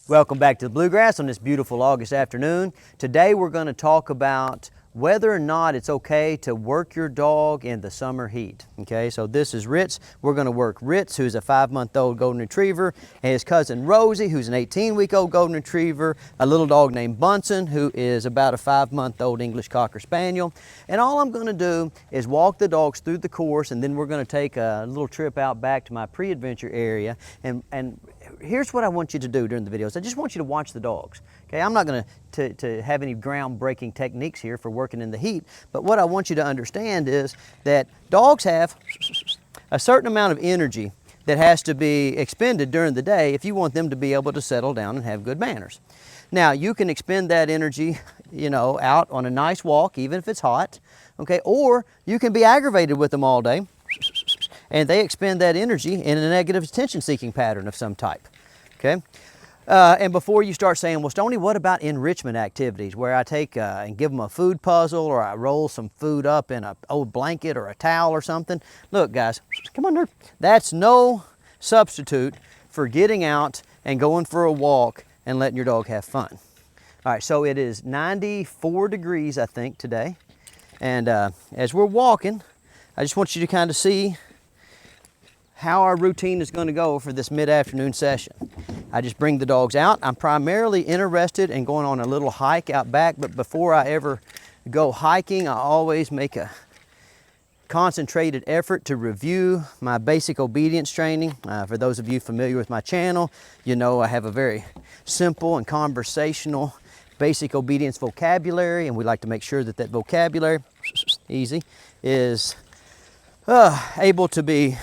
Welcome back to the Bluegrass on this beautiful August afternoon. Today we're going to talk about whether or not it's okay to work your dog in the summer heat. Okay, so this is Ritz. We're going to work Ritz, who's a 5-month-old golden retriever, and his cousin Rosie, who's an 18-week-old golden retriever, a little dog named Bunson, who is about a 5-month-old English Cocker Spaniel. And all I'm going to do is walk the dogs through the course, and then we're going to take a little trip out back to my pre-adventure area. And here's what I want you to do during the videos. I just want you to watch the dogs. Okay, I'm not going to have any groundbreaking techniques here for working in the heat, but what I want you to understand is that dogs have a certain amount of energy that has to be expended during the day if you want them to be able to settle down and have good manners. Now, you can expend that energy, out on a nice walk, even if it's hot, okay, or you can be aggravated with them all day, and they expend that energy in a negative attention-seeking pattern of some type, okay? And before you start saying, well, Stonnie, what about enrichment activities where I take and give them a food puzzle, or I roll some food up in an old blanket or a towel or something? Look, guys, come on, nerd. That's no substitute for getting out and going for a walk and letting your dog have fun. All right, so it is 94 degrees, I think, today. And as we're walking, I just want you to kind of see how our routine is going to go for this mid-afternoon session. I just bring the dogs out. I'm primarily interested in going on a little hike out back, but before I ever go hiking, I always make a concentrated effort to review my basic obedience training. For those of you familiar with my channel, you know I have a very simple and conversational basic obedience vocabulary, and we like to make sure that that vocabulary, easy, is able to be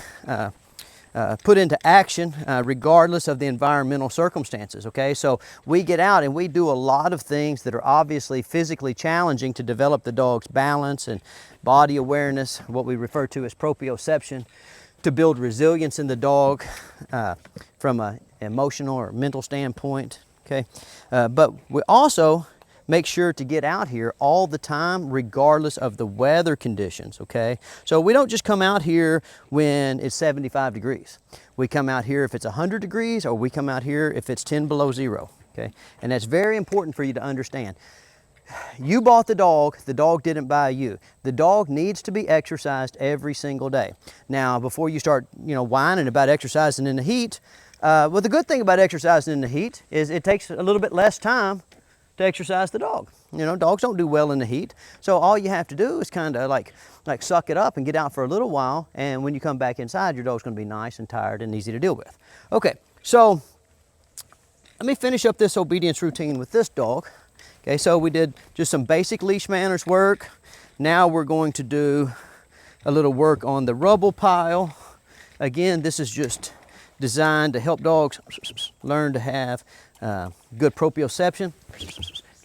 put into action regardless of the environmental circumstances, okay? So we get out and we do a lot of things that are obviously physically challenging to develop the dog's balance and body awareness, what we refer to as proprioception, to build resilience in the dog from an emotional or mental standpoint, okay? But we also make sure to get out here all the time regardless of the weather conditions, okay? So we don't just come out here when it's 75 degrees. We come out here if it's 100 degrees, or we come out here if it's 10 below zero, okay? And that's very important for you to understand. You bought the dog didn't buy you. The dog needs to be exercised every single day. Now, before you start, whining about exercising in the heat, well, the good thing about exercising in the heat is it takes a little bit less time to exercise the dog. Dogs don't do well in the heat. So all you have to do is kind of like suck it up and get out for a little while. And when you come back inside, your dog's gonna be nice and tired and easy to deal with. Okay, so let me finish up this obedience routine with this dog. Okay, so we did just some basic leash manners work. Now we're going to do a little work on the rubble pile. Again, this is just designed to help dogs learn to have good proprioception,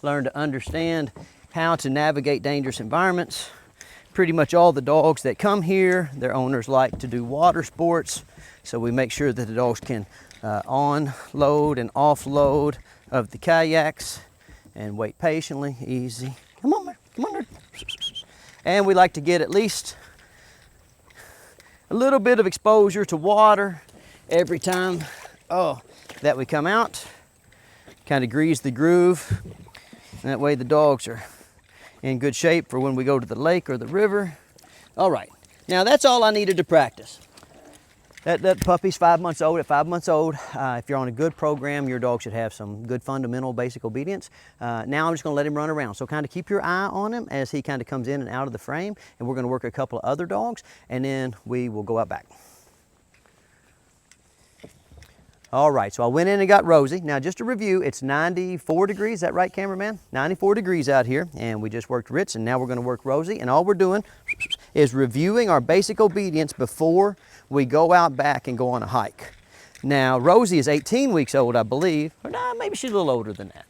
learn to understand how to navigate dangerous environments. Pretty much all the dogs that come here, their owners like to do water sports, so we make sure that the dogs can on-load and off-load of the kayaks and wait patiently, easy. Come on, man, come on, nerd. And we like to get at least a little bit of exposure to water every time that we come out. Kind of grease the groove. That way the dogs are in good shape for when we go to the lake or the river. All right, now that's all I needed to practice. That puppy's 5 months old. At 5 months old, if you're on a good program, your dog should have some good fundamental basic obedience. Now I'm just gonna let him run around. So kind of keep your eye on him as he kind of comes in and out of the frame, and we're gonna work a couple of other dogs, and then we will go out back. All right, so I went in and got Rosie. Now just to review, it's 94 degrees, is that right, cameraman? 94 degrees out here, and we just worked Ritz, and now we're gonna work Rosie, and all we're doing is reviewing our basic obedience before we go out back and go on a hike. Now, Rosie is 18 weeks old, I believe, or nah, maybe she's a little older than that.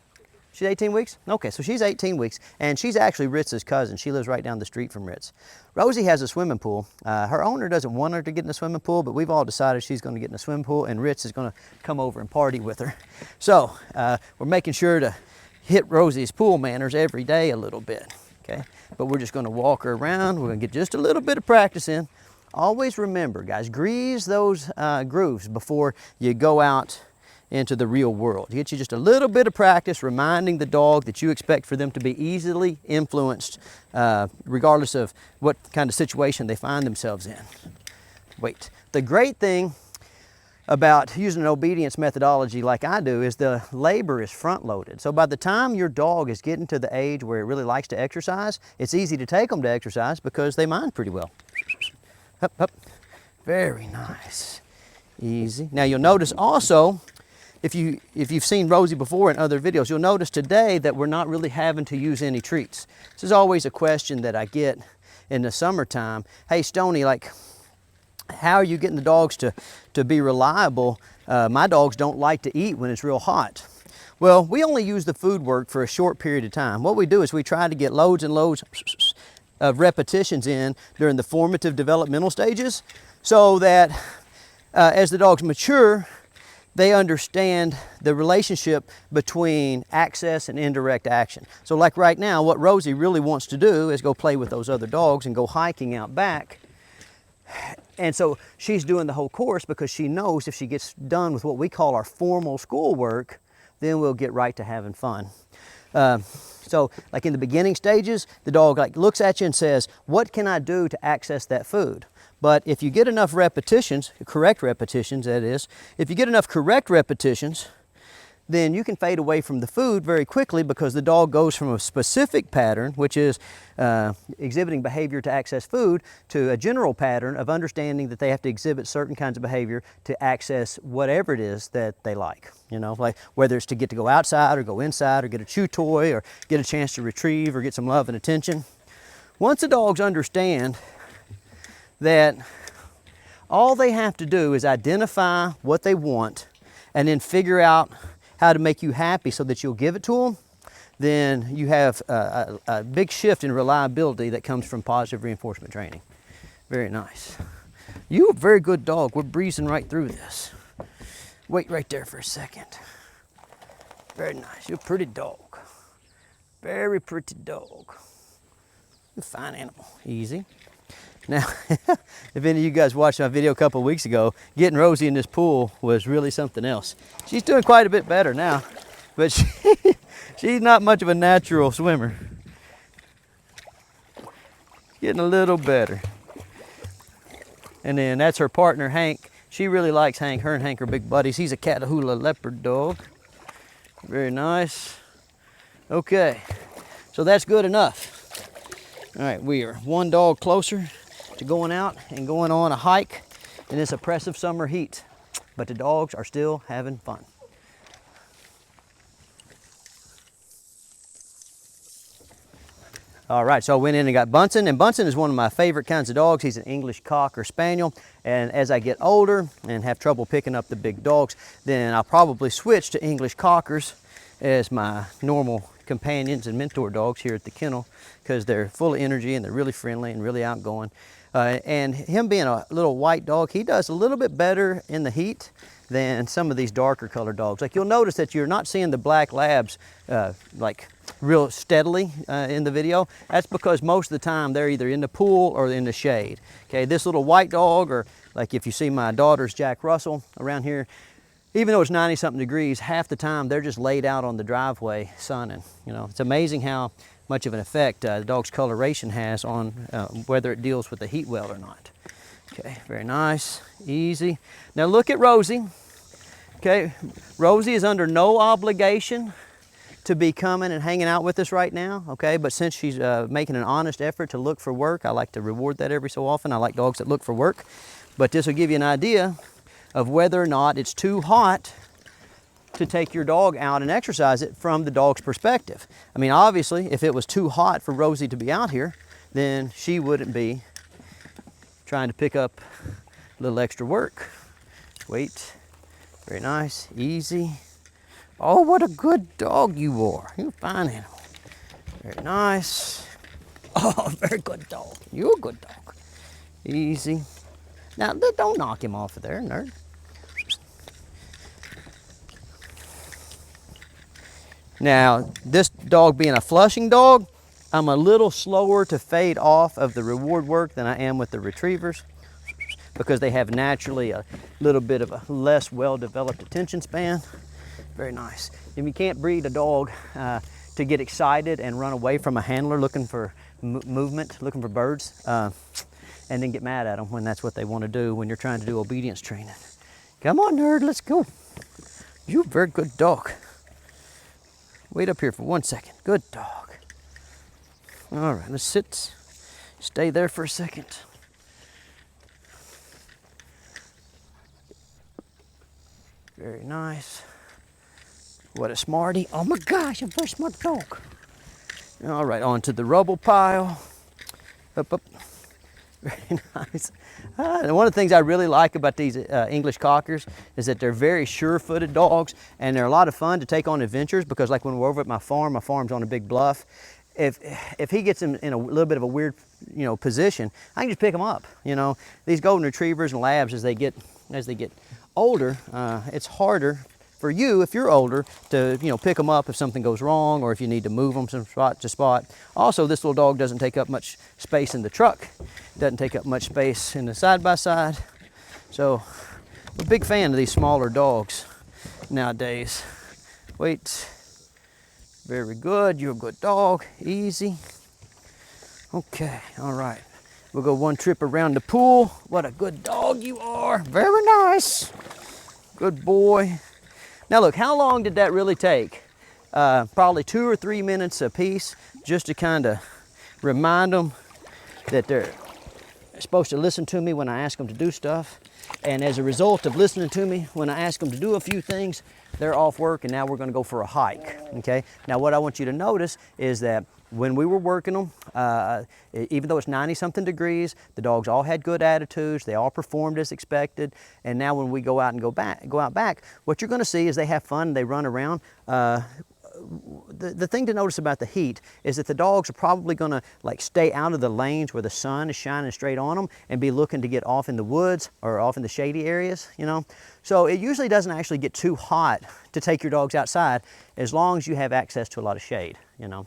She's 18 weeks? Okay, so she's 18 weeks, and she's actually Ritz's cousin. She lives right down the street from Ritz. Rosie has a swimming pool. Her owner doesn't want her to get in the swimming pool, but we've all decided she's gonna get in the swimming pool, and Ritz is gonna come over and party with her. So, we're making sure to hit Rosie's pool manners every day a little bit, okay? But we're just gonna walk her around. We're gonna get just a little bit of practice in. Always remember, guys, grease those grooves before you go out into the real world. It gets you just a little bit of practice reminding the dog that you expect for them to be easily influenced regardless of what kind of situation they find themselves in. Wait, the great thing about using an obedience methodology like I do is the labor is front loaded. So by the time your dog is getting to the age where it really likes to exercise, it's easy to take them to exercise because they mind pretty well. Hup, hup. Very nice. Easy. Now you'll notice also, if you've seen Rosie before in other videos, you'll notice today that we're not really having to use any treats. This is always a question that I get in the summertime. Hey Stonnie, like, how are you getting the dogs to be reliable? My dogs don't like to eat when it's real hot. Well, we only use the food work for a short period of time. What we do is we try to get loads and loads of repetitions in during the formative developmental stages so that as the dogs mature, they understand the relationship between access and indirect action. So like right now, what Rosie really wants to do is go play with those other dogs and go hiking out back. And so she's doing the whole course because she knows if she gets done with what we call our formal schoolwork, then we'll get right to having fun. So like in the beginning stages, the dog like looks at you and says, what can I do to access that food? But if you get enough repetitions, correct repetitions that is, if you get enough correct repetitions, then you can fade away from the food very quickly because the dog goes from a specific pattern, which is exhibiting behavior to access food, to a general pattern of understanding that they have to exhibit certain kinds of behavior to access whatever it is that they like. You know, like whether it's to get to go outside or go inside or get a chew toy or get a chance to retrieve or get some love and attention. Once the dogs understand that all they have to do is identify what they want and then figure out how to make you happy so that you'll give it to them, then you have a big shift in reliability that comes from positive reinforcement training. Very nice. You're a very good dog. We're breezing right through this. Wait right there for a second. Very nice. You're a pretty dog. Very pretty dog. You're a fine animal. Easy. Now, if any of you guys watched my video a couple of weeks ago, getting Rosie in this pool was really something else. She's doing quite a bit better now, but she's not much of a natural swimmer. Getting a little better. And then that's her partner, Hank. She really likes Hank. Her and Hank are big buddies. He's a Catahoula leopard dog. Very nice. Okay, so that's good enough. All right, we are one dog closer to going out and going on a hike in this oppressive summer heat, but the dogs are still having fun. All right, so I went in and got Bunson, and Bunson is one of my favorite kinds of dogs. He's an English Cocker Spaniel, and as I get older and have trouble picking up the big dogs, then I'll probably switch to English Cockers as my normal companions and mentor dogs here at the kennel because they're full of energy and they're really friendly and really outgoing. And him being a little white dog, he does a little bit better in the heat than some of these darker colored dogs. Like you'll notice that you're not seeing the black labs like real steadily in the video. That's because most of the time they're either in the pool or in the shade. Okay, this little white dog, or like if you see my daughter's Jack Russell around here, even though it's 90-something degrees, half the time they're just laid out on the driveway sunning. You know, it's amazing how much of an effect the dog's coloration has on whether it deals with the heat well or not. Okay, very nice, easy. Now look at Rosie. Okay, Rosie is under no obligation to be coming and hanging out with us right now, okay? But since she's making an honest effort to look for work, I like to reward that every so often. I like dogs that look for work. But this will give you an idea of whether or not it's too hot to take your dog out and exercise it from the dog's perspective. I mean, obviously, if it was too hot for Rosie to be out here, then she wouldn't be trying to pick up a little extra work. Wait, very nice, easy. Oh, what a good dog you are. You're a fine animal. Very nice. Oh, very good dog. You're a good dog. Easy. Now, don't knock him off of there, nerd. Now, this dog being a flushing dog, I'm a little slower to fade off of the reward work than I am with the retrievers. because they have naturally a little bit of a less well-developed attention span. Very nice. If you can't breed a dog to get excited and run away from a handler looking for movement, looking for birds, and then get mad at them when that's what they want to do when you're trying to do obedience training. Come on, nerd, let's go. You're a very good dog. Wait up here for 1 second. Good dog. All right, let's sit. Stay there for a second. Very nice. What a smarty. Oh my gosh, a very smart dog. All right, onto the rubble pile. Up, up. Very nice. And one of the things I really like about these English Cockers is that they're very sure-footed dogs, and they're a lot of fun to take on adventures, because like when we're over at my farm's on a big bluff. If he gets in a little bit of a weird, position, I can just pick him up. These golden retrievers and labs, as they get older, it's harder for you, if you're older, to pick them up if something goes wrong or if you need to move them from spot to spot. Also, this little dog doesn't take up much space in the truck, doesn't take up much space in the side-by-side. So I'm a big fan of these smaller dogs nowadays. Wait. Very good. You're a good dog. Easy. Okay. All right. We'll go one trip around the pool. What a good dog you are. Very nice. Good boy. Now look, how long did that really take? Probably 2 or 3 minutes a piece, just to kind of remind them that they're supposed to listen to me when I ask them to do stuff. And as a result of listening to me when I ask them to do a few things, they're off work, and now we're going to go for a hike. Okay. Now what I want you to notice is that when we were working them, even though it's 90-something degrees, the dogs all had good attitudes. They all performed as expected. And now when we go out back, what you're going to see is they have fun. They run around. The thing to notice about the heat is that the dogs are probably going to stay out of the lanes where the sun is shining straight on them and be looking to get off in the woods or off in the shady areas, So it usually doesn't actually get too hot to take your dogs outside, as long as you have access to a lot of shade,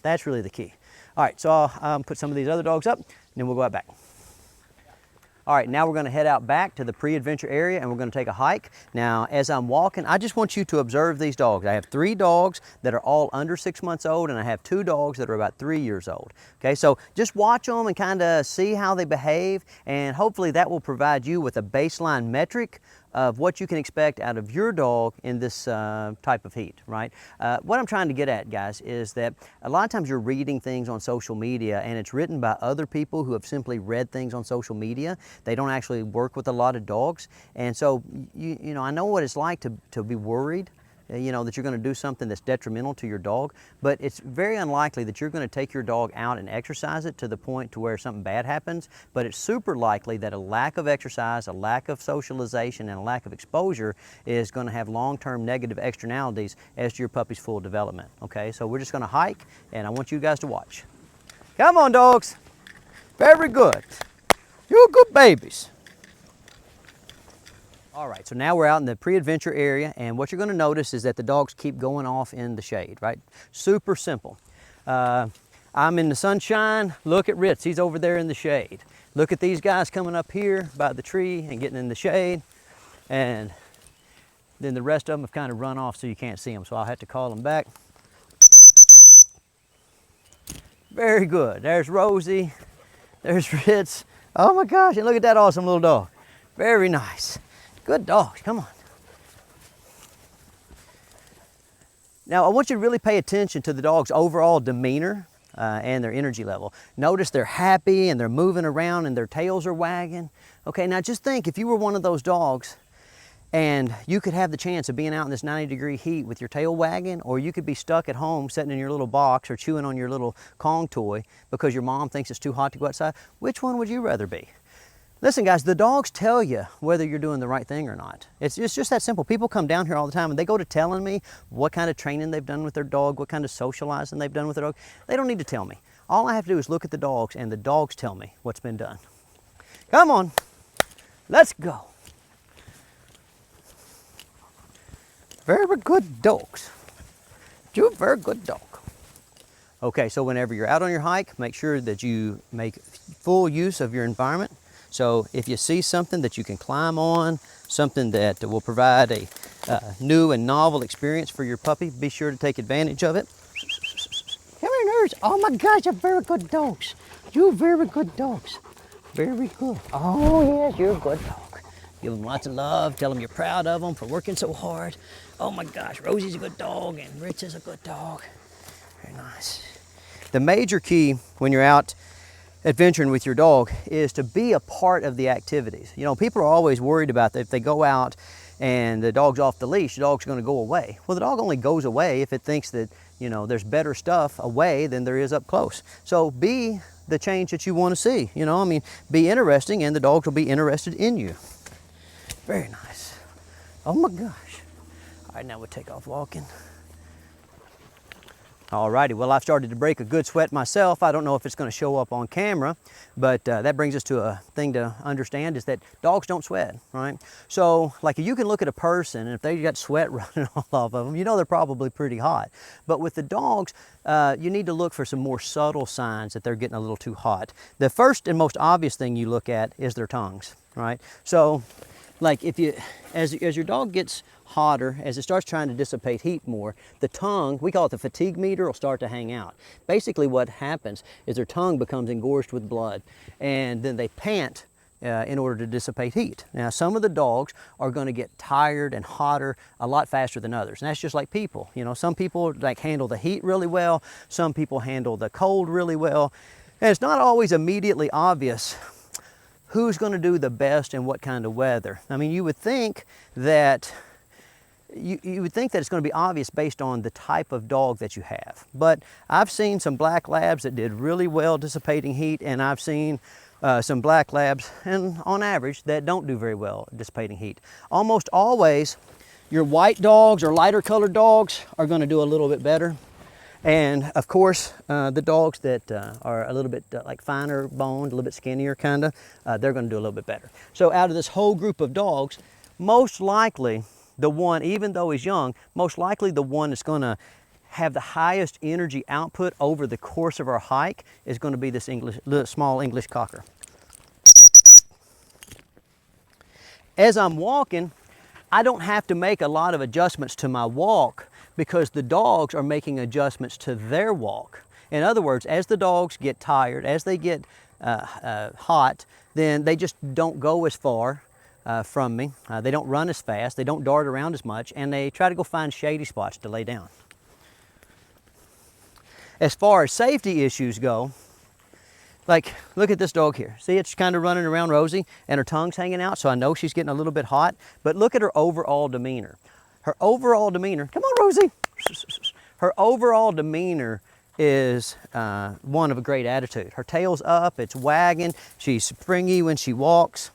That's really the key. All right, so I'll put some of these other dogs up, and then we'll go out back. All right, now we're going to head out back to the pre-adventure area, and we're going to take a hike. Now, as I'm walking, I just want you to observe these dogs. I have 3 dogs that are all under 6 months old, and I have 2 dogs that are about 3 years old. Okay, so just watch them and kind of see how they behave, and hopefully that will provide you with a baseline metric of what you can expect out of your dog in this type of heat, right? What I'm trying to get at, guys, is that a lot of times you're reading things on social media, and it's written by other people who have simply read things on social media. They don't actually work with a lot of dogs. And so, I know what it's like to be worried, that you're going to do something that's detrimental to your dog, but it's very unlikely that you're going to take your dog out and exercise it to the point to where something bad happens. But it's super likely that a lack of exercise, a lack of socialization, and a lack of exposure is going to have long-term negative externalities as to your puppy's full development. Okay, so we're just going to hike, and I want you guys to watch. Come on, dogs. Very good. You're good babies. All right, so now we're out in the pre-adventure area, and what you're going to notice is that the dogs keep going off in the shade, right? Super simple. I'm in the sunshine. Look at Ritz. He's over there in the shade. Look at these guys coming up here by the tree and getting in the shade, and then the rest of them have kind of run off so you can't see them, so I'll have to call them back. Very good. There's Rosie. There's Ritz. Oh my gosh, and look at that awesome little dog. Very nice. Good dogs, come on. Now, I want you to really pay attention to the dog's overall demeanor and their energy level. Notice they're happy and they're moving around and their tails are wagging. Okay, now just think, if you were one of those dogs and you could have the chance of being out in this 90-degree heat with your tail wagging, or you could be stuck at home sitting in your little box or chewing on your little Kong toy because your mom thinks it's too hot to go outside, which one would you rather be? Listen, guys, the dogs tell you whether you're doing the right thing or not. It's just that simple. People come down here all the time and they go to telling me what kind of training they've done with their dog, what kind of socializing they've done with their dog. They don't need to tell me. All I have to do is look at the dogs, and the dogs tell me what's been done. Come on, let's go. Very good dogs. You're a very good dog. Okay, so whenever you're out on your hike, make sure that you make full use of your environment. So if you see something that you can climb on, something that will provide a new and novel experience for your puppy, be sure to take advantage of it. Come here, nurse. Oh my gosh, you're very good dogs. You're very good dogs. Very good. Oh yes, you're a good dog. Give them lots of love. Tell them you're proud of them for working so hard. Oh my gosh, Rosie's a good dog and Ritz is a good dog. Very nice. The major key when you're out adventuring with your dog is to be a part of the activities. You know, people are always worried about that if they go out and the dog's off the leash, the dog's going to go away. Well, the dog only goes away if it thinks that, you know, there's better stuff away than there is up close. So be the change that you want to see. You know, I mean, be interesting and the dogs will be interested in you. Very nice. Oh my gosh. All right, now we'll take off walking. All righty, well, I've started to break a good sweat myself. I don't know if it's going to show up on camera, but that brings us to a thing to understand is that dogs don't sweat, right? So, like, you can look at a person, and if they got sweat running all off of them, you know they're probably pretty hot. But with the dogs, you need to look for some more subtle signs that they're getting a little too hot. The first and most obvious thing you look at is their tongues, right? So, like, if you, as your dog gets hotter, as it starts trying to dissipate heat more, the tongue, we call it the fatigue meter, will start to hang out. Basically what happens is their tongue becomes engorged with blood, and then they pant in order to dissipate heat. Now, some of the dogs are going to get tired and hotter a lot faster than others, and that's just like people. You know, some people like handle the heat really well, some people handle the cold really well, and it's not always immediately obvious who's going to do the best in what kind of weather. I mean, you would think that it's going to be obvious based on the type of dog that you have. But I've seen some black labs that did really well dissipating heat, and I've seen some black labs, and on average, that don't do very well dissipating heat. Almost always, your white dogs or lighter colored dogs are going to do a little bit better. And of course, the dogs that are a little bit like finer boned, a little bit skinnier kind of, they're going to do a little bit better. So out of this whole group of dogs, most likely the one, even though he's young, most likely the one that's going to have the highest energy output over the course of our hike is going to be this small English Cocker. As I'm walking, I don't have to make a lot of adjustments to my walk because the dogs are making adjustments to their walk. In other words, as the dogs get tired, as they get hot, then they just don't go as far from me. They don't run as fast, they don't dart around as much, and they try to go find shady spots to lay down. As far as safety issues go, like, look at this dog here. See, it's kind of running around Rosie, and her tongue's hanging out, so I know she's getting a little bit hot, but look at her overall demeanor. Her overall demeanor, come on, Rosie. Her overall demeanor is one of a great attitude. Her tail's up, it's wagging, she's springy when she walks.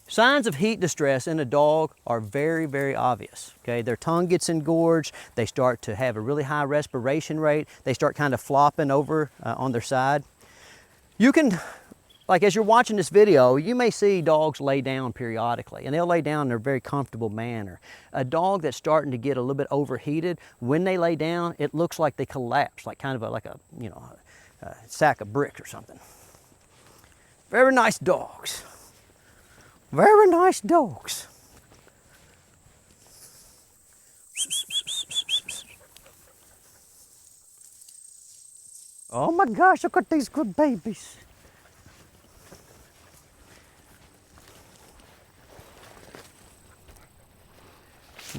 Signs of heat distress in a dog are very, very obvious. Okay, their tongue gets engorged, they start to have a really high respiration rate, they start kind of flopping over on their side. You can, like, as you're watching this video, you may see dogs lay down periodically, and they'll lay down in a very comfortable manner. A dog that's starting to get a little bit overheated, when they lay down, it looks like they collapse, like kind of a sack of bricks or something. Very nice dogs. Very nice dogs. Oh my gosh, look at these good babies.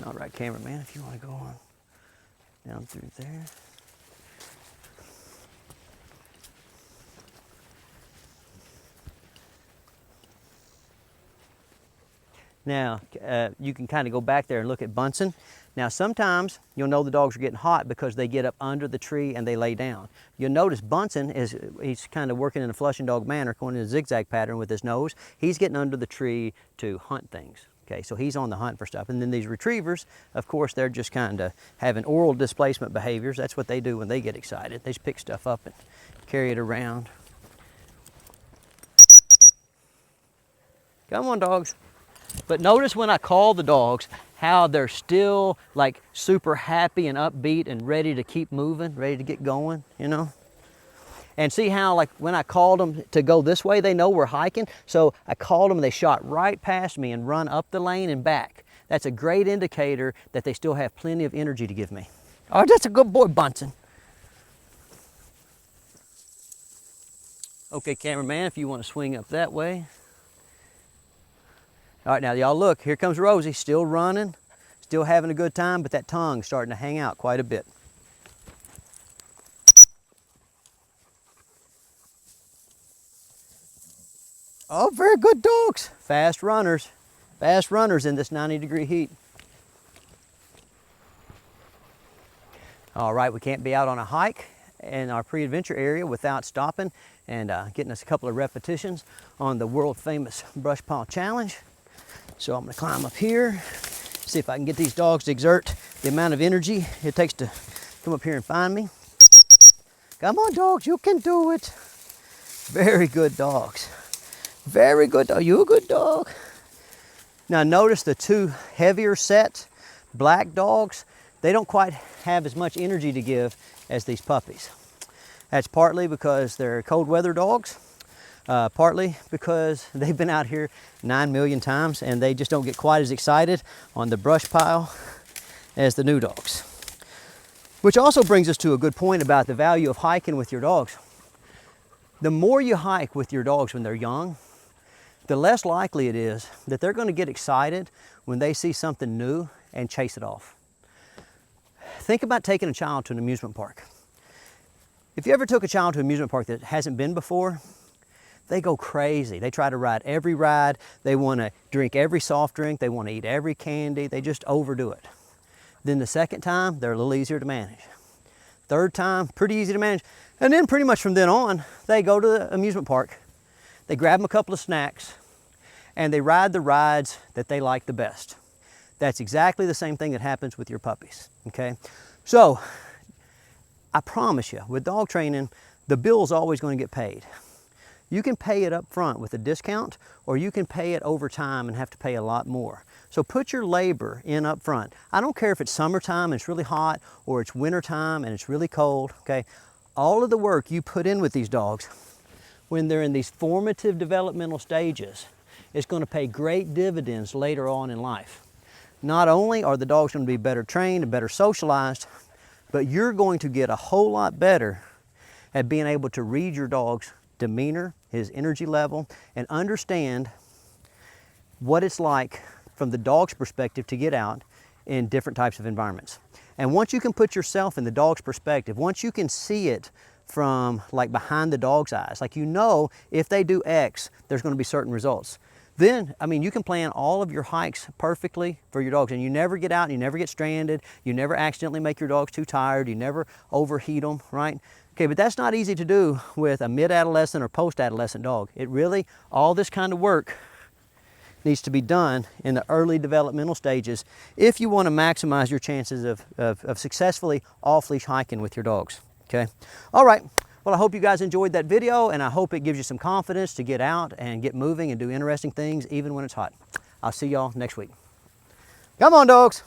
All right, cameraman, if you want to go on down through there. Now, you can kind of go back there and look at Bunson. Now, sometimes you'll know the dogs are getting hot because they get up under the tree and they lay down. You'll notice Bunson he's kind of working in a flushing dog manner, going in a zigzag pattern with his nose. He's getting under the tree to hunt things. Okay, so he's on the hunt for stuff. And then these retrievers, of course, they're just kind of having oral displacement behaviors. That's what they do when they get excited. They just pick stuff up and carry it around. Come on, dogs. But notice when I call the dogs, how they're still like super happy and upbeat and ready to keep moving, ready to get going, you know? And see how, like, when I called them to go this way, they know we're hiking. So I called them and they shot right past me and run up the lane and back. That's a great indicator that they still have plenty of energy to give me. Oh, that's a good boy, Bunson. Okay, cameraman, if you want to swing up that way. All right, now y'all look, here comes Rosie, still running, still having a good time, but that tongue's starting to hang out quite a bit. Oh, very good dogs. Fast runners in this 90-degree heat. All right, we can't be out on a hike in our pre-adventure area without stopping and getting us a couple of repetitions on the world-famous brush pile challenge. So I'm gonna climb up here, see if I can get these dogs to exert the amount of energy it takes to come up here and find me. Come on, dogs, you can do it. Very good dogs. Very good dog. You a good dog. Now notice the two heavier set black dogs, they don't quite have as much energy to give as these puppies. That's partly because they're cold weather dogs, partly because they've been out here 9 million times and they just don't get quite as excited on the brush pile as the new dogs. Which also brings us to a good point about the value of hiking with your dogs. The more you hike with your dogs when they're young, the less likely it is that they're going to get excited when they see something new and chase it off. Think about taking a child to an amusement park. If you ever took a child to an amusement park that hasn't been before, they go crazy. They try to ride every ride. They want to drink every soft drink. They want to eat every candy. They just overdo it. Then the second time, they're a little easier to manage. Third time, pretty easy to manage. And then pretty much from then on, they go to the amusement park. They grab them a couple of snacks and they ride the rides that they like the best. That's exactly the same thing that happens with your puppies, okay? So, I promise you, with dog training, the bill's always going to get paid. You can pay it up front with a discount, or you can pay it over time and have to pay a lot more. So put your labor in up front. I don't care if it's summertime and it's really hot, or it's wintertime and it's really cold, okay? All of the work you put in with these dogs when they're in these formative developmental stages is going to pay great dividends later on in life. Not only are the dogs going to be better trained and better socialized, but you're going to get a whole lot better at being able to read your dog's demeanor, his energy level, and understand what it's like from the dog's perspective to get out in different types of environments. And once you can put yourself in the dog's perspective, once you can see it from like behind the dog's eyes, like you know if they do X, there's going to be certain results. Then, I mean, you can plan all of your hikes perfectly for your dogs and you never get out and you never get stranded, you never accidentally make your dogs too tired, you never overheat them, right? Okay, but that's not easy to do with a mid-adolescent or post-adolescent dog. It really, all this kind of work needs to be done in the early developmental stages if you want to maximize your chances of successfully off-leash hiking with your dogs, okay? All right, well, I hope you guys enjoyed that video and I hope it gives you some confidence to get out and get moving and do interesting things even when it's hot. I'll see y'all next week. Come on, dogs.